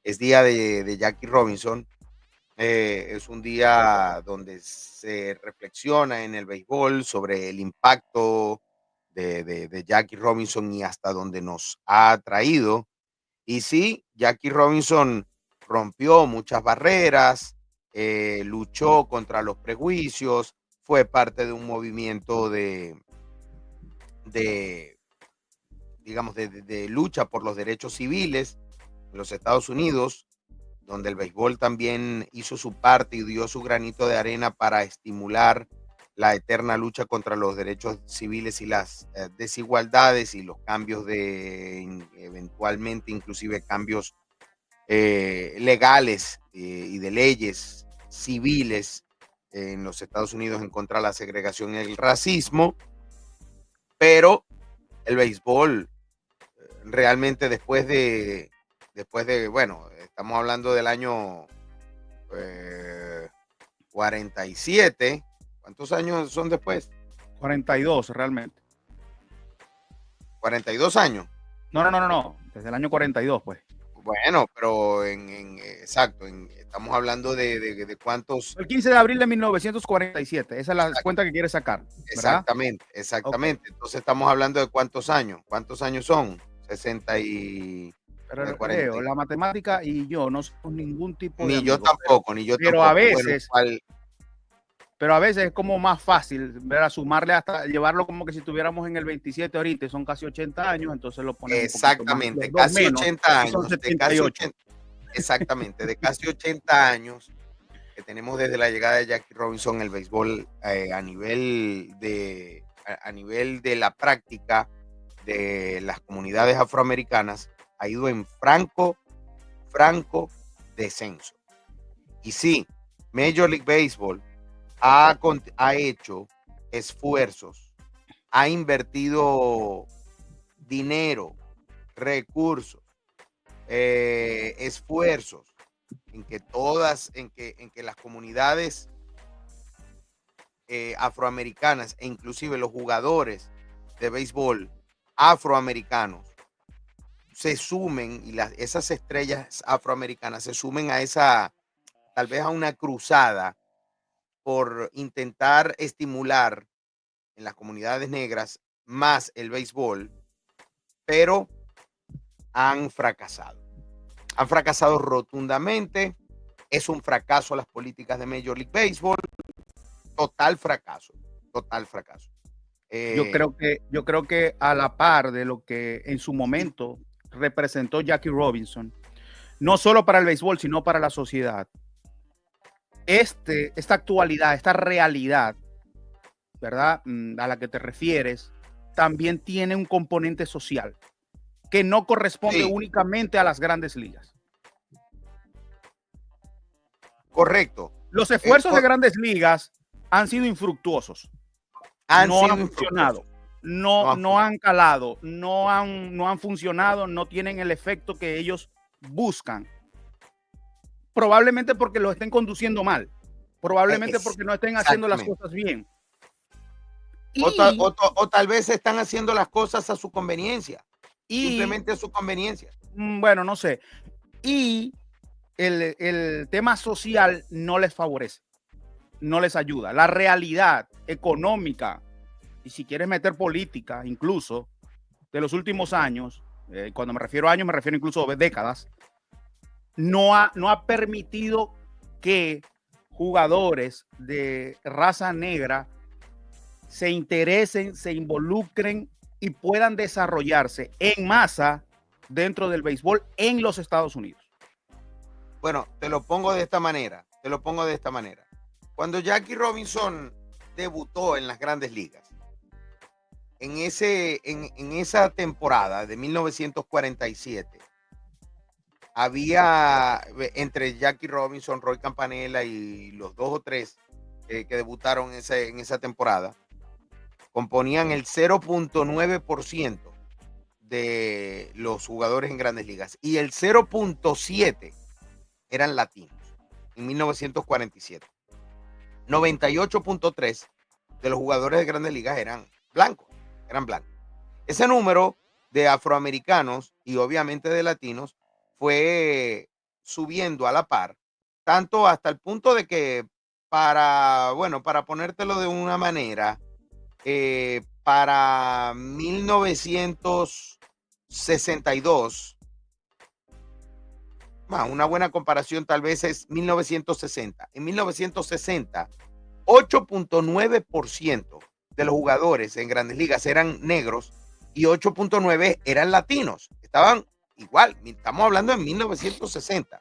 es día de Jackie Robinson. Es un día donde se reflexiona en el béisbol sobre el impacto de Jackie Robinson y hasta dónde nos ha traído. Y sí, Jackie Robinson rompió muchas barreras, luchó contra los prejuicios, fue parte de un movimiento de digamos, de lucha por los derechos civiles en los Estados Unidos, donde el béisbol también hizo su parte y dio su granito de arena para estimular la eterna lucha contra los derechos civiles y las desigualdades y los cambios eventualmente inclusive cambios legales y de leyes civiles en los Estados Unidos en contra de la segregación y el racismo, pero el béisbol realmente bueno, estamos hablando del año 47. ¿Cuántos años son después? 42 realmente. 42 años. No. Desde el año 42, pues. Bueno, pero exacto, estamos hablando de cuántos. El 15 de abril de 1947. Esa es la Exact, cuenta que quiere sacar, ¿verdad? exactamente. Okay. Entonces estamos hablando de cuántos años. ¿Cuántos años son? 60 y... Pero Leo, la matemática y yo no somos ningún tipo de ni amigo, yo tampoco, ni yo pero tampoco. A veces, bueno, pero a veces es como más fácil, ¿verdad? Sumarle hasta llevarlo como que si estuviéramos en el 27 ahorita, son casi 80 años, entonces lo ponemos exactamente, un poquito más, casi menos, 80 años, son 78. Exactamente, de casi 80 años que tenemos desde la llegada de Jackie Robinson, el béisbol a nivel de la práctica de las comunidades afroamericanas ha ido en franco descenso. Y sí, Major League Baseball ha hecho esfuerzos, ha invertido dinero, recursos, esfuerzos en que las comunidades afroamericanas e inclusive los jugadores de béisbol afroamericanos se sumen y esas estrellas afroamericanas se sumen tal vez a una cruzada por intentar estimular en las comunidades negras más el béisbol, pero han fracasado. Han fracasado rotundamente. Es un fracaso las políticas de Major League Baseball. Total fracaso. Yo creo que a la par de lo que en su momento representó Jackie Robinson, no solo para el béisbol, sino para la sociedad, esta actualidad, esta realidad, ¿verdad? A la que te refieres, también tiene un componente social que no corresponde únicamente a las grandes ligas. Correcto. Los esfuerzos de grandes ligas han sido infructuosos. No han funcionado. No han calado, no han funcionado, no tienen el efecto que ellos buscan. Probablemente porque lo estén conduciendo mal. Probablemente porque no estén haciendo las cosas bien. O tal vez están haciendo las cosas a su conveniencia. Simplemente a su conveniencia. Bueno, no sé. Y el tema social no les favorece, no les ayuda. La realidad económica, y si quieres meter política, incluso de los últimos años, cuando me refiero a años, me refiero incluso a décadas, no ha permitido que jugadores de raza negra se interesen, se involucren y puedan desarrollarse en masa dentro del béisbol en los Estados Unidos. Bueno, te lo pongo de esta manera. Cuando Jackie Robinson debutó en las grandes ligas, en esa temporada de 1947, había entre Jackie Robinson, Roy Campanella y los 2 o 3 que debutaron en esa temporada, componían el 0.9% de los jugadores en grandes ligas y el 0.7% eran latinos en 1947. 98.3% de los jugadores de grandes ligas eran blancos. Ese número de afroamericanos y obviamente de latinos fue subiendo a la par, tanto hasta el punto de que para ponértelo de una manera, para 1962, una buena comparación tal vez es 1960. En 1960, 8.9% de los jugadores en Grandes Ligas eran negros y 8.9 eran latinos. Estaban igual, estamos hablando en 1960.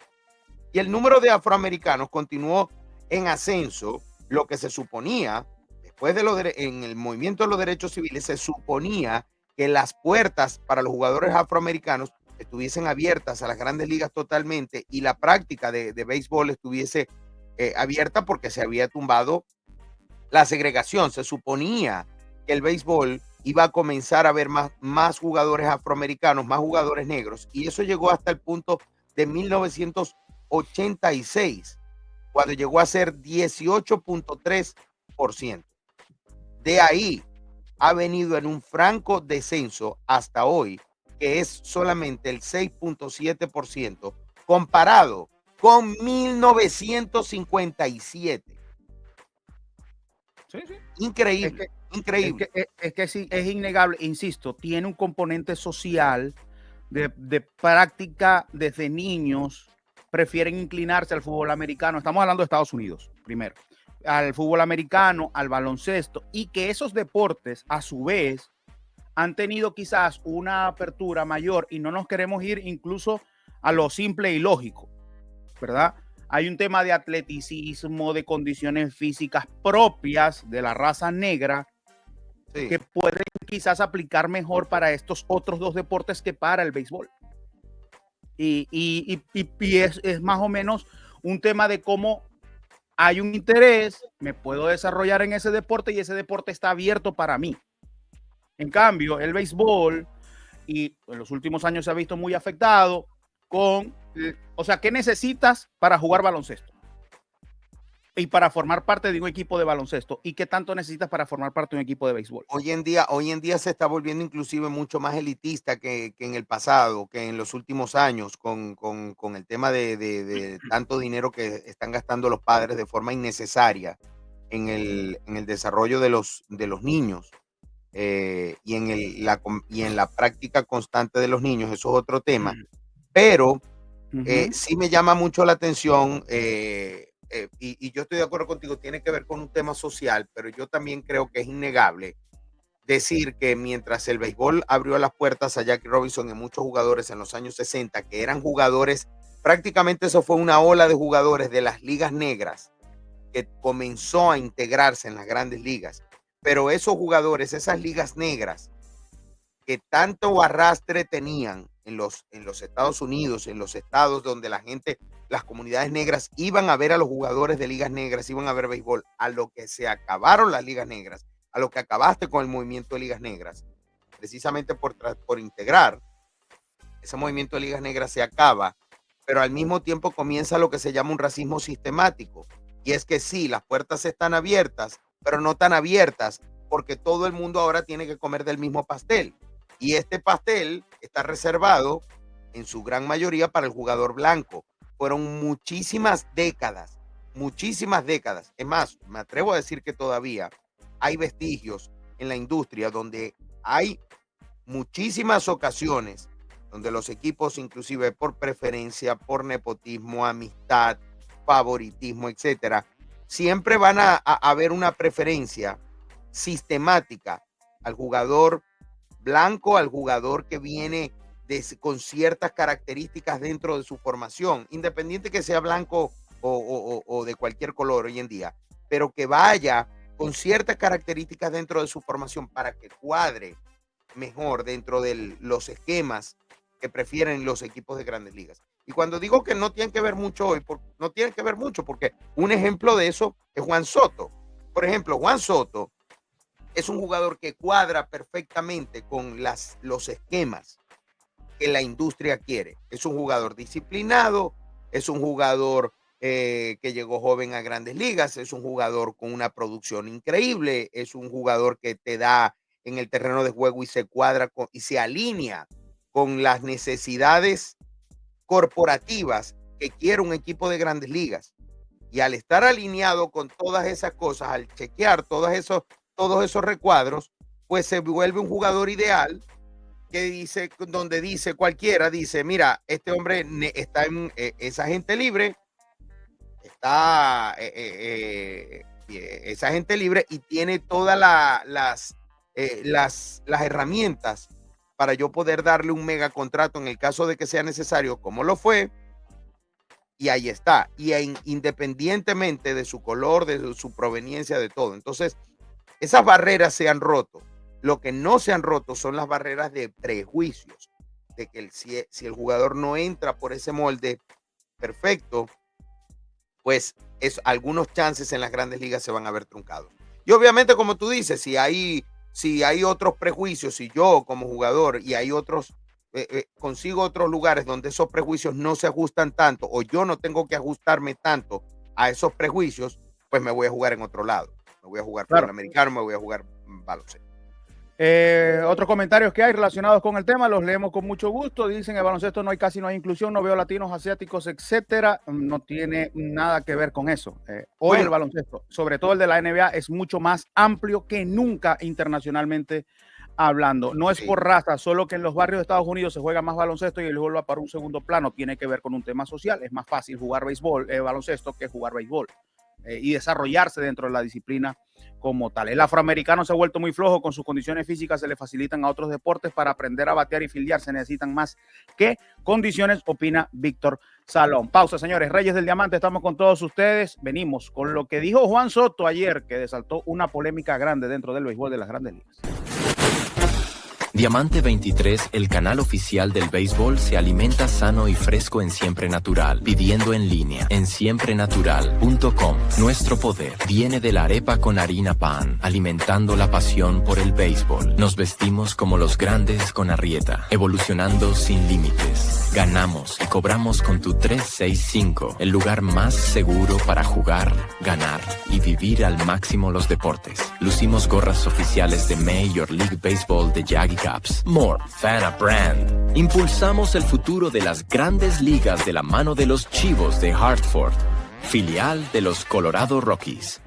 Y el número de afroamericanos continuó en ascenso, lo que se suponía, después de en el movimiento de los derechos civiles, se suponía que las puertas para los jugadores afroamericanos estuviesen abiertas a las grandes ligas totalmente y la práctica de béisbol estuviese abierta porque se había tumbado la segregación. Se suponía que el béisbol iba a comenzar a ver más jugadores afroamericanos, más jugadores negros, y eso llegó hasta el punto de 1986, cuando llegó a ser 18.3%. De ahí ha venido en un franco descenso hasta hoy, que es solamente el 6.7%, comparado con 1957. Sí, sí. Increíble, increíble. Es que sí, es innegable, insisto, tiene un componente social de práctica desde niños, prefieren inclinarse al fútbol americano. Estamos hablando de Estados Unidos, primero, al fútbol americano, al baloncesto, y que esos deportes, a su vez, han tenido quizás una apertura mayor y no nos queremos ir incluso a lo simple y lógico, ¿verdad? Hay un tema de atleticismo, de condiciones físicas propias de la raza negra, sí, que pueden quizás aplicar mejor para estos otros dos deportes que para el béisbol. Y es más o menos un tema de cómo hay un interés, me puedo desarrollar en ese deporte y ese deporte está abierto para mí. En cambio, el béisbol, y en los últimos años se ha visto muy afectado con, o sea, ¿qué necesitas para jugar baloncesto? Y para formar parte de un equipo de baloncesto. ¿Y qué tanto necesitas para formar parte de un equipo de béisbol? Hoy en día se está volviendo inclusive mucho más elitista que en el pasado, que en los últimos años, con el tema de tanto dinero que están gastando los padres de forma innecesaria en el desarrollo de los niños, y en la práctica constante de los niños. Eso es otro tema. Pero sí me llama mucho la atención, y yo estoy de acuerdo contigo, tiene que ver con un tema social, pero yo también creo que es innegable decir que mientras el béisbol abrió las puertas a Jackie Robinson y muchos jugadores en los años 60, que eran jugadores, prácticamente eso fue una ola de jugadores de las ligas negras que comenzó a integrarse en las grandes ligas. Pero esos jugadores, esas ligas negras, que tanto arrastre tenían en los Estados Unidos, en los estados donde la gente, las comunidades negras iban a ver a los jugadores de ligas negras, iban a ver béisbol, a lo que se acabaron las ligas negras, a lo que acabaste con el movimiento de ligas negras, precisamente por integrar, ese movimiento de ligas negras se acaba, pero al mismo tiempo comienza lo que se llama un racismo sistemático, y es que sí, las puertas están abiertas, pero no tan abiertas, porque todo el mundo ahora tiene que comer del mismo pastel. Y este pastel está reservado en su gran mayoría para el jugador blanco. Fueron muchísimas décadas. Es más, me atrevo a decir que todavía hay vestigios en la industria donde hay muchísimas ocasiones donde los equipos, inclusive por preferencia, por nepotismo, amistad, favoritismo, etcétera, siempre van a haber una preferencia sistemática al jugador blanco, al jugador que viene con ciertas características dentro de su formación, independiente que sea blanco o de cualquier color hoy en día, pero que vaya con ciertas características dentro de su formación para que cuadre mejor dentro de los esquemas que prefieren los equipos de grandes ligas. Y cuando digo que no tienen que ver mucho hoy, no tienen que ver mucho, porque un ejemplo de eso es Juan Soto. Por ejemplo, Juan Soto es un jugador que cuadra perfectamente con los esquemas que la industria quiere. Es un jugador disciplinado, es un jugador que llegó joven a grandes ligas, es un jugador con una producción increíble, es un jugador que te da en el terreno de juego y se cuadra y se alinea con las necesidades corporativas que quiere un equipo de Grandes Ligas. Y al estar alineado con todas esas cosas, al chequear todos esos recuadros, pues se vuelve un jugador ideal que dice, donde dice cualquiera, dice, mira, este hombre está en es agente libre, es agente libre y tiene todas las herramientas para yo poder darle un mega contrato en el caso de que sea necesario, como lo fue. Y ahí está, y independientemente de su color, de su proveniencia, de todo. Entonces, esas barreras se han roto. Lo que no se han roto son las barreras de prejuicios, de que si el jugador no entra por ese molde perfecto, pues algunos chances en las Grandes Ligas se van a ver truncados. Y obviamente, como tú dices, si hay otros prejuicios, si yo como jugador y hay otros, consigo otros lugares donde esos prejuicios no se ajustan tanto, o yo no tengo que ajustarme tanto a esos prejuicios, pues me voy a jugar en otro lado. Me voy a jugar fútbol americano, me voy a jugar baloncesto. Otros comentarios que hay relacionados con el tema los leemos con mucho gusto. Dicen: el baloncesto no hay inclusión, no veo latinos, asiáticos, etcétera. No tiene nada que ver con eso. Hoy el baloncesto, sobre todo el de la NBA, es mucho más amplio que nunca internacionalmente hablando. No es por raza, solo que en los barrios de Estados Unidos se juega más baloncesto y el béisbol va para un segundo plano. Tiene que ver con un tema social. Es más fácil jugar baloncesto que jugar béisbol y desarrollarse dentro de la disciplina como tal. El afroamericano se ha vuelto muy flojo con sus condiciones físicas, se le facilitan a otros deportes. Para aprender a batear y fildear se necesitan más que condiciones, opina Víctor Salón. Pausa, señores. Reyes del Diamante, estamos con todos ustedes. Venimos con lo que dijo Juan Soto ayer, que desató una polémica grande dentro del béisbol de las Grandes Ligas. Diamante 23, el canal oficial del béisbol, se alimenta sano y fresco en Siempre Natural, pidiendo en línea en siemprenatural.com. Nuestro poder viene de la arepa con harina pan, alimentando la pasión por el béisbol. Nos vestimos como los grandes con Arrieta, evolucionando sin límites. Ganamos y cobramos con tu 365, el lugar más seguro para jugar, ganar y vivir al máximo los deportes. Lucimos gorras oficiales de Major League Baseball de Yagi Caps. More than a brand. Impulsamos el futuro de las Grandes Ligas de la mano de los Chivos de Hartford, filial de los Colorado Rockies.